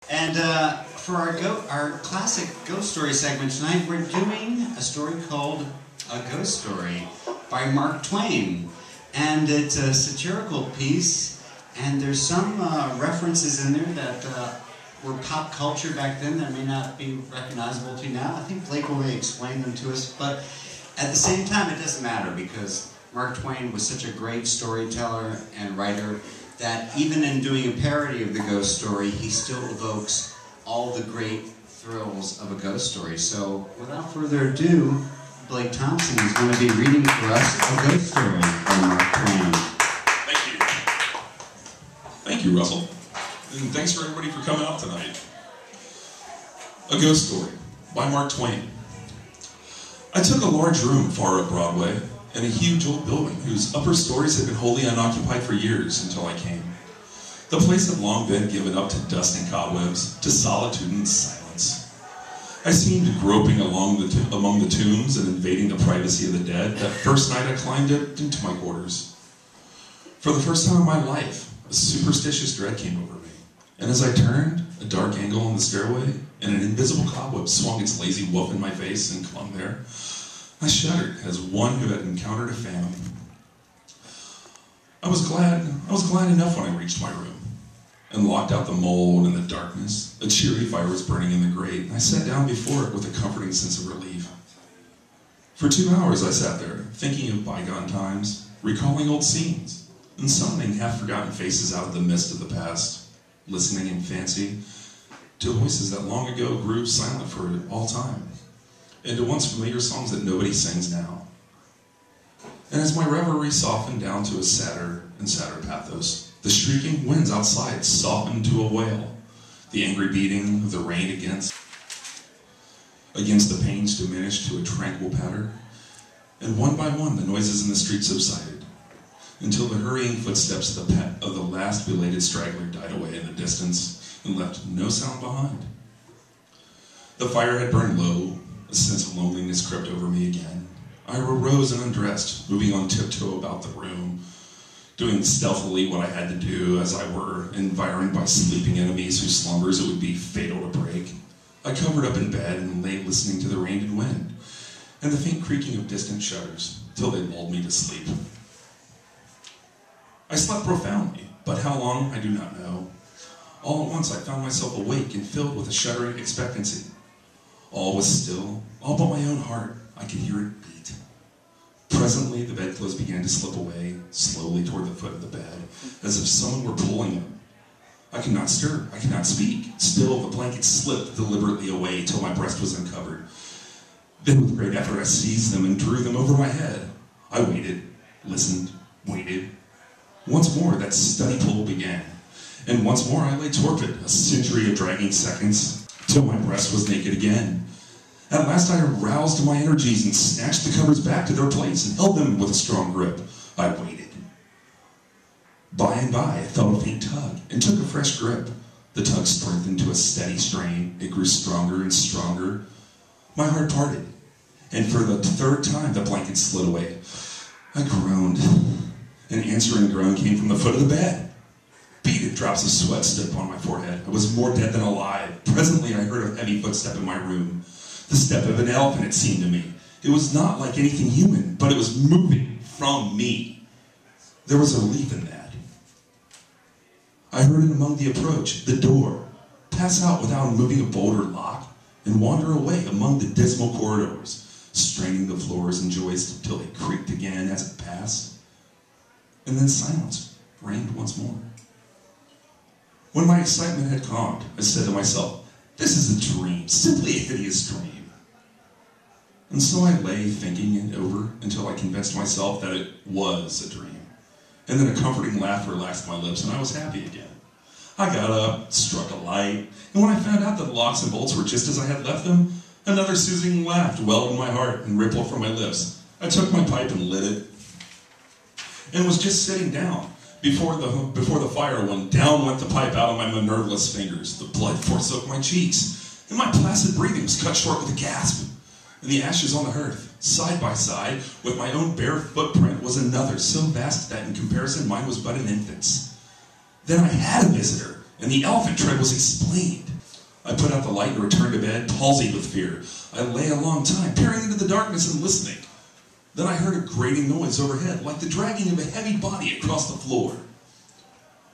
And for our classic ghost story segment tonight, we're doing a story called A Ghost Story by Mark Twain. And it's a satirical piece, and there's some references in there that were pop culture back then that may not be recognizable to you now. I think Blake will explain them to us, but at the same time it doesn't matter, because Mark Twain was such a great storyteller and writer that even in doing a parody of the ghost story, he still evokes all the great thrills of a ghost story. So without further ado, Blake Thompson is going to be reading for us A Ghost Story by Mark Twain. Thank you. Thank you, Russell. And thanks for everybody for coming out tonight. A Ghost Story by Mark Twain. I took a large room far up Broadway in a huge old building whose upper stories had been wholly unoccupied for years until I came. The place had long been given up to dust and cobwebs, to solitude and silence. I seemed groping among the tombs and invading the privacy of the dead that first night I climbed into my quarters. For the first time in my life, a superstitious dread came over me, and as I turned, a dark angle in the stairway, and an invisible cobweb swung its lazy woof in my face and clung there, I shuddered as one who had encountered a phantom. I was glad enough when I reached my room and locked out the mold and the darkness. A cheery fire was burning in the grate, and I sat down before it with a comforting sense of relief. For 2 hours I sat there, thinking of bygone times, recalling old scenes, and summoning half-forgotten faces out of the mist of the past, listening in fancy to voices that long ago grew silent for all time, and to once familiar songs that nobody sings now. And as my reverie softened down to a sadder and sadder pathos, the shrieking winds outside softened to a wail, the angry beating of the rain against the panes diminished to a tranquil patter, and one by one the noises in the street subsided, until the hurrying footsteps of the last belated straggler died away in the distance and left no sound behind. The fire had burned low. A sense of loneliness crept over me again. I arose and undressed, moving on tiptoe about the room, doing stealthily what I had to do, as I were environed by sleeping enemies whose slumbers it would be fatal to break. I covered up in bed and lay listening to the rain and wind, and the faint creaking of distant shutters, till they lulled me to sleep. I slept profoundly, but how long I do not know. All at once I found myself awake and filled with a shuddering expectancy. All was still, all but my own heart. I could hear it beat. Presently, the bedclothes began to slip away, slowly toward the foot of the bed, as if someone were pulling them. I could not stir, I could not speak. Still, the blanket slipped deliberately away till my breast was uncovered. Then, with great effort, I seized them and drew them over my head. I waited, listened, waited. Once more, that steady pull began, and once more I lay torpid, a century of dragging seconds, till my breast was naked again. At last I aroused my energies and snatched the covers back to their place and held them with a strong grip. I waited. By and by I felt a faint tug and took a fresh grip. The tug strengthened to a steady strain. It grew stronger and stronger. My heart parted, and for the third time the blanket slid away. I groaned. An answering groan came from the foot of the bed. Beaded drops of sweat stood upon my forehead. I was more dead than alive. Presently I heard a heavy footstep in my room. The step of an elephant, it seemed to me. It was not like anything human, but it was moving from me. There was a relief in that. I heard it among the approach, the door, pass out without moving a bolt or lock, and wander away among the dismal corridors, straining the floors and joists till they creaked again as it passed. And then silence reigned once more. When my excitement had calmed, I said to myself, this is a dream, simply a hideous dream. And so I lay thinking it over until I convinced myself that it was a dream. And then a comforting laugh relaxed my lips and I was happy again. I got up, struck a light, and when I found out that the locks and bolts were just as I had left them, another soothing laugh welled in my heart and rippled from my lips. I took my pipe and lit it, and was just sitting down before the fire when down went the pipe out of my nerveless fingers. The blood forsook my cheeks, and my placid breathing was cut short with a gasp. And the ashes on the hearth, side by side with my own bare footprint, was another so vast that in comparison mine was but an infant's. Then I had a visitor, and the elephant tread was explained. I put out the light and returned to bed, palsied with fear. I lay a long time, peering into the darkness and listening. Then I heard a grating noise overhead, like the dragging of a heavy body across the floor.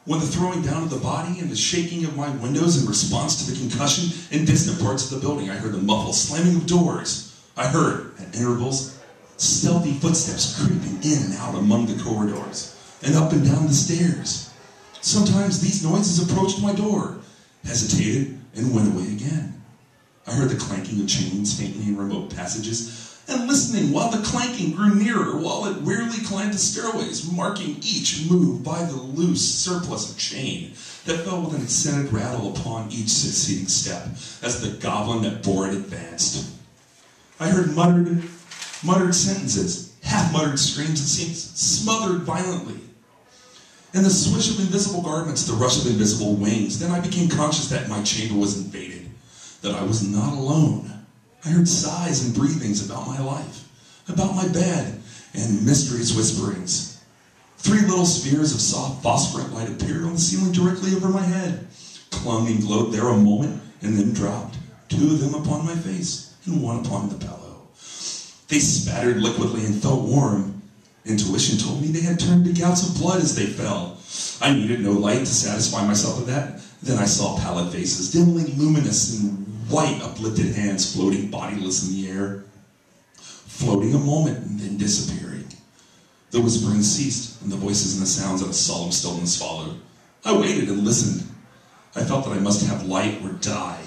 When the throwing down of the body and the shaking of my windows in response to the concussion in distant parts of the building, I heard the muffled slamming of doors. I heard, at intervals, stealthy footsteps creeping in and out among the corridors and up and down the stairs. Sometimes these noises approached my door, hesitated, and went away again. I heard the clanking of chains faintly in remote passages, and listening while the clanking grew nearer, while it wearily climbed the stairways, marking each move by the loose surplus of chain that fell with an accented rattle upon each succeeding step as the goblin that bore it advanced. I heard muttered sentences, half-muttered screams that seemed smothered violently, and the swish of invisible garments, the rush of invisible wings. Then I became conscious that my chamber was invaded, that I was not alone. I heard sighs and breathings about my life, about my bed, and mysterious whisperings. 3 little spheres of soft phosphorant light appeared on the ceiling directly over my head, clung and glowed there a moment, and then dropped, 2 of them upon my face, and 1 upon the pillow. They spattered liquidly and felt warm. Intuition told me they had turned to gouts of blood as they fell. I needed no light to satisfy myself with that. Then I saw pallid faces, dimly luminous, and white uplifted hands floating bodiless in the air, floating a moment and then disappearing. The whispering ceased, and the voices and the sounds of a solemn stillness followed. I waited and listened. I felt that I must have light or die.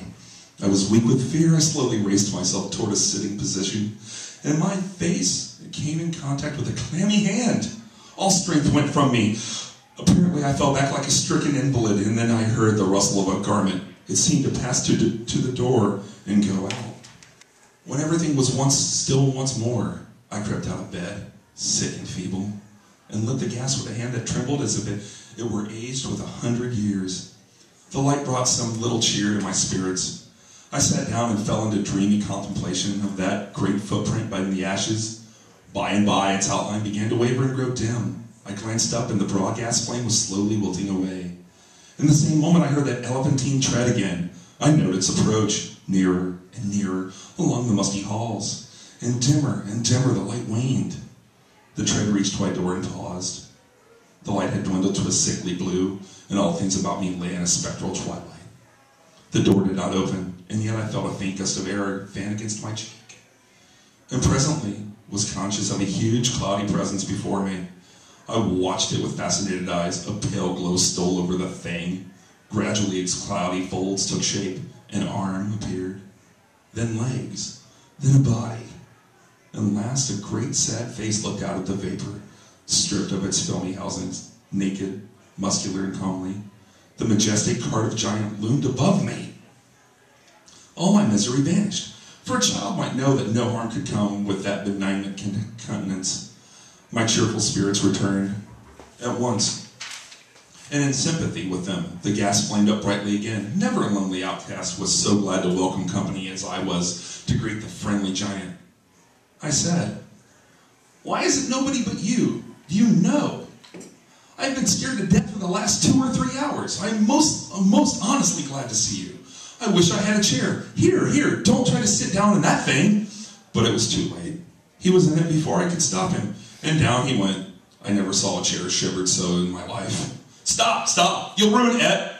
I was weak with fear. I slowly raised myself toward a sitting position, and my face came in contact with a clammy hand. All strength went from me. Apparently, I fell back like a stricken invalid, and then I heard the rustle of a garment. It seemed to pass to the door and go out. When everything was still once more, I crept out of bed, sick and feeble, and lit the gas with a hand that trembled as if it were aged with 100 years. The light brought some little cheer to my spirits. I sat down and fell into dreamy contemplation of that great footprint by the ashes. By and by, its outline began to waver and grow dim. I glanced up, and the broad gas flame was slowly wilting away. In the same moment, I heard that elephantine tread again. I noted its approach, nearer and nearer, along the musty halls. And dimmer the light waned. The tread reached my door and paused. The light had dwindled to a sickly blue, and all things about me lay in a spectral twilight. The door did not open, and yet I felt a faint gust of air fan against my cheek. And presently was conscious of a huge, cloudy presence before me. I watched it with fascinated eyes. A pale glow stole over the thing. Gradually its cloudy folds took shape. An arm appeared, then legs, then a body. And last, a great sad face looked out at the vapor, stripped of its filmy housings, naked, muscular, and comely. The majestic cart of giant loomed above me. All my misery vanished, for a child might know that no harm could come with that benignant countenance. My cheerful spirits returned at once, and in sympathy with them, the gas flamed up brightly again. Never a lonely outcast was so glad to welcome company as I was to greet the friendly giant. I said, "Why is it nobody but you? Do you know? I've been scared to death for the last 2 or 3 hours. I'm most honestly glad to see you. I wish I had a chair. Here, don't try to sit down in that thing." But it was too late. He was in it before I could stop him. And down he went. I never saw a chair shivered so in my life. Stop! You'll ruin it!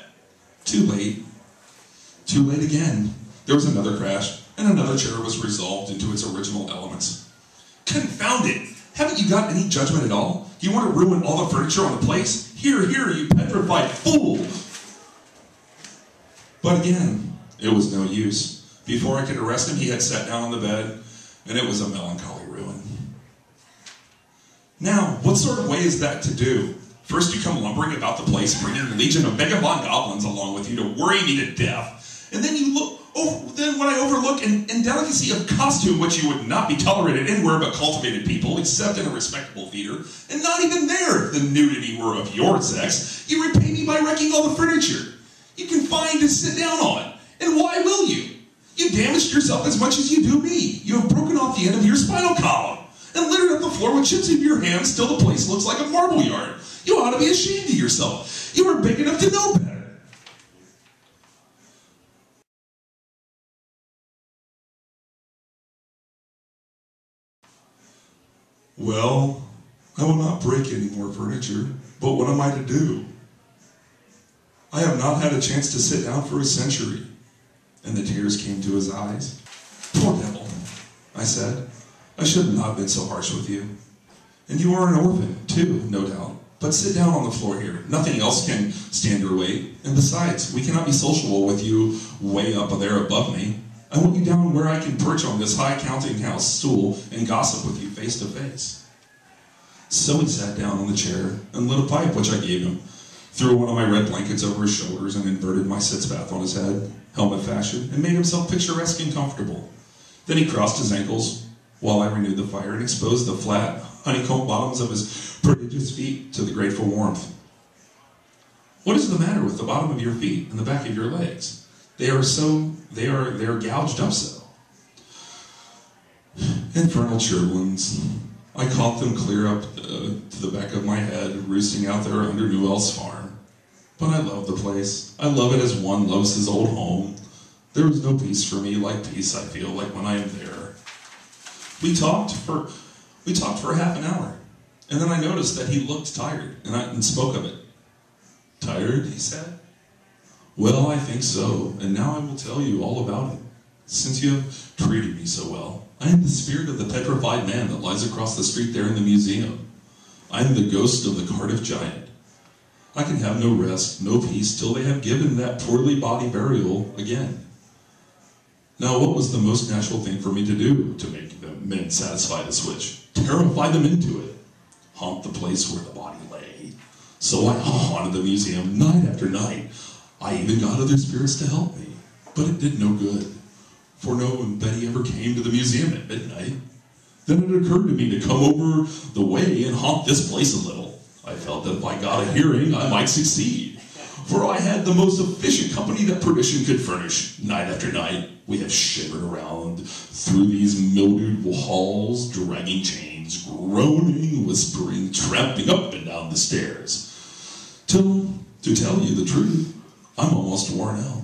Too late. Too late again. There was another crash, and another chair was resolved into its original elements. Confound it! Haven't you got any judgment at all? Do you want to ruin all the furniture on the place? Here, you petrified fool! But again, it was no use. Before I could arrest him, he had sat down on the bed, and it was a melancholy ruin. Now, what sort of way is that to do? First you come lumbering about the place, bringing a legion of vagabond goblins along with you to worry me to death. And then when I overlook an indelicacy of costume which you would not be tolerated anywhere but cultivated people, except in a respectable theater, and not even there the nudity were of your sex, you repay me by wrecking all the furniture you can find to sit down on. And why will you? You damaged yourself as much as you do me. You have broken off the end of your spinal column and littered up the floor with chips in your hands. Still the place looks like a marble yard. You ought to be ashamed of yourself. You were big enough to know better. Well, I will not break any more furniture, but what am I to do? I have not had a chance to sit down for a century. And the tears came to his eyes. Poor devil, I said. I should not have been so harsh with you. And you are an orphan, too, no doubt. But sit down on the floor here. Nothing else can stand your weight. And besides, we cannot be sociable with you way up there above me. I want you down where I can perch on this high counting house stool and gossip with you face to face. So he sat down on the chair and lit a pipe, which I gave him, threw one of my red blankets over his shoulders and inverted my sitz bath on his head, helmet fashion, and made himself picturesque and comfortable. Then he crossed his ankles while I renewed the fire and exposed the flat, honeycomb bottoms of his prodigious feet to the grateful warmth. What is the matter with the bottom of your feet and the back of your legs? They are gouged up so. Infernal churblings. I caught them clear up to the back of my head, roosting out there under Newell's farm. But I love the place. I love it as one loves his old home. There is no peace for me like peace I feel like when I am there. We talked for a half an hour, and then I noticed that he looked tired, and spoke of it. Tired, he said? Well, I think so, and now I will tell you all about it. Since you have treated me so well, I am the spirit of the petrified man that lies across the street there in the museum. I am the ghost of the Cardiff giant. I can have no rest, no peace, till they have given that poorly body burial again. Now, what was the most natural thing for me to do to make the men satisfy the switch? Terrify them into it. Haunt the place where the body lay. So I haunted the museum night after night. I even got other spirits to help me, but it did no good. For no one Betty ever came to the museum at midnight. Then it occurred to me to come over the way and haunt this place a little. I felt that if I got a hearing, I might succeed. For I had the most efficient company that perdition could furnish. Night after night, we have shivered around through these mildewed halls, dragging chains, groaning, whispering, tramping up and down the stairs. Till, to tell you the truth, I'm almost worn out.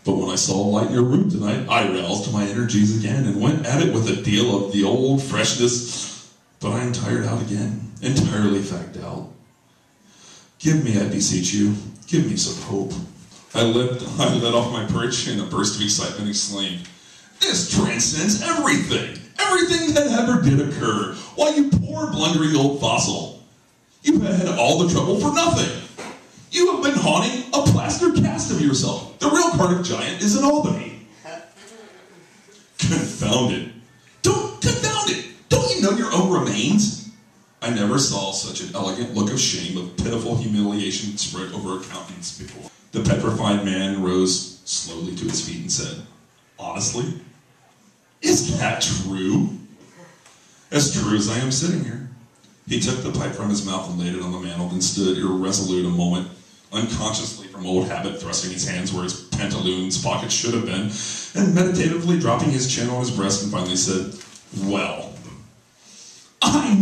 But when I saw a light in your room tonight, I roused my energies again and went at it with a deal of the old freshness. But I am tired out again, entirely fagged out. Give me, I beseech you, give me some hope. I let off my perch in a burst of excitement, exclaimed, this transcends everything! Everything that ever did occur! Why, you poor blundering old fossil! You had all the trouble for nothing! You have been haunting a plaster cast of yourself. The real Cardiff giant is in Albany. Confound it. Confound it! Don't you know your own remains? I never saw such an elegant look of shame, of pitiful humiliation spread over a countenance before. The petrified man rose slowly to his feet and said, honestly, is that true? As true as I am sitting here. He took the pipe from his mouth and laid it on the mantel, then stood irresolute a moment, unconsciously from old habit thrusting his hands where his pantaloons pockets should have been, and meditatively dropping his chin on his breast, and finally said, well, I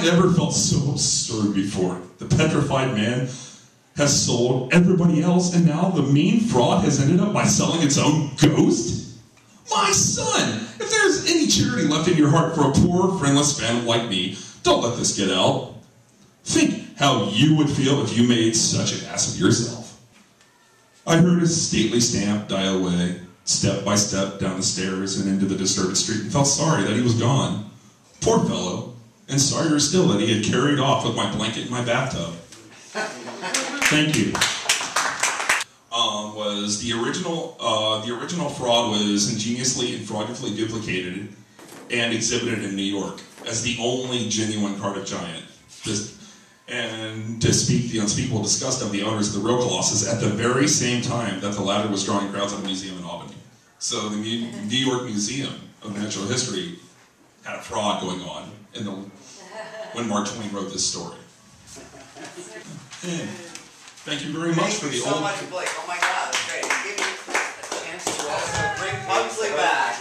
never felt so absurd before. The petrified man has sold everybody else, and now the mean fraud has ended up by selling its own ghost? My son, if there's any charity left in your heart for a poor, friendless phantom like me, don't let this get out. Think how you would feel if you made such an ass of yourself. I heard his stately stamp die away, step by step down the stairs and into the deserted street, and felt sorry that he was gone. Poor fellow, and sorrier still that he had carried off with my blanket in my bathtub. Thank you. Was the original fraud was ingeniously and fraudulently duplicated and exhibited in New York as the only genuine Cardiff giant. And to speak the unspeakable disgust of the owners of the real Colossus at the very same time that the latter was drawing crowds at the museum in Albany. So the New York Museum of Natural History had a fraud going on when Mark Twain wrote this story. And thank you very much for the Thank you so much, Blake. Oh my God, that's great. Give me a chance to also bring Pugsley back.